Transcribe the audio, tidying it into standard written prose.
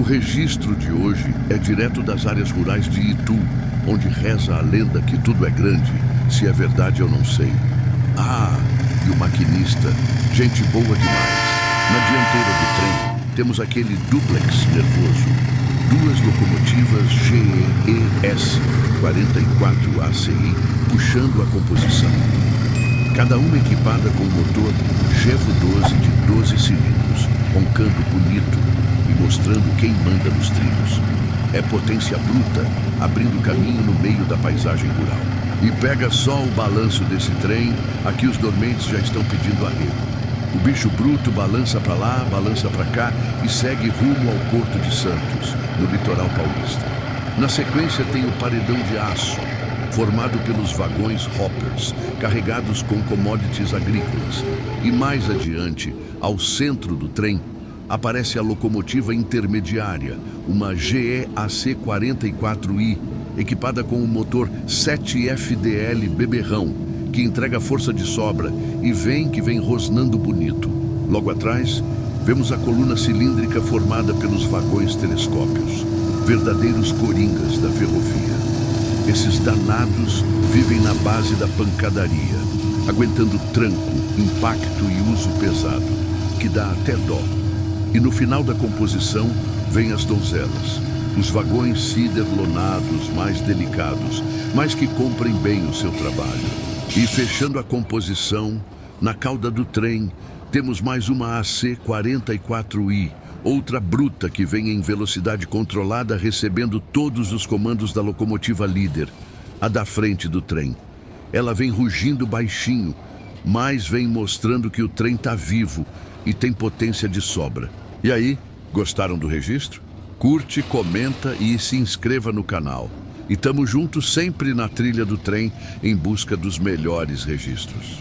O registro de hoje é direto das áreas rurais de Itu, onde reza a lenda que tudo é grande. Se é verdade, eu não sei. Ah, e o maquinista, gente boa demais. Na dianteira do trem, temos aquele duplex nervoso. Duas locomotivas GES 44 ACI puxando a composição. Cada uma equipada com motor Gevo 12 de 12 cilindros, roncando bonito e mostrando quem manda nos trilhos. É potência bruta, abrindo caminho no meio da paisagem rural. E pega só o balanço desse trem, aqui os dormentes já estão pedindo arrego. O bicho bruto balança para lá, balança para cá e segue rumo ao Porto de Santos, no litoral paulista. Na sequência tem o paredão de aço, formado pelos vagões hoppers, carregados com commodities agrícolas. E mais adiante, ao centro do trem, aparece a locomotiva intermediária, uma GEAC 44I, equipada com o motor 7FDL beberrão, que entrega força de sobra e que vem rosnando bonito. Logo atrás, vemos a coluna cilíndrica formada pelos vagões telescópios, verdadeiros coringas da ferrovia. Esses danados vivem na base da pancadaria, aguentando tranco, impacto e uso pesado, que dá até dó. E no final da composição, vêm as donzelas, os vagões ciderlonados mais delicados, mas que cumprem bem o seu trabalho. E fechando a composição, na cauda do trem, temos mais uma AC 44I, outra bruta que vem em velocidade controlada recebendo todos os comandos da locomotiva líder, a da frente do trem. Ela vem rugindo baixinho, mas vem mostrando que o trem está vivo e tem potência de sobra. E aí, gostaram do registro? Curte, comenta e se inscreva no canal. E tamo juntos sempre na trilha do trem em busca dos melhores registros.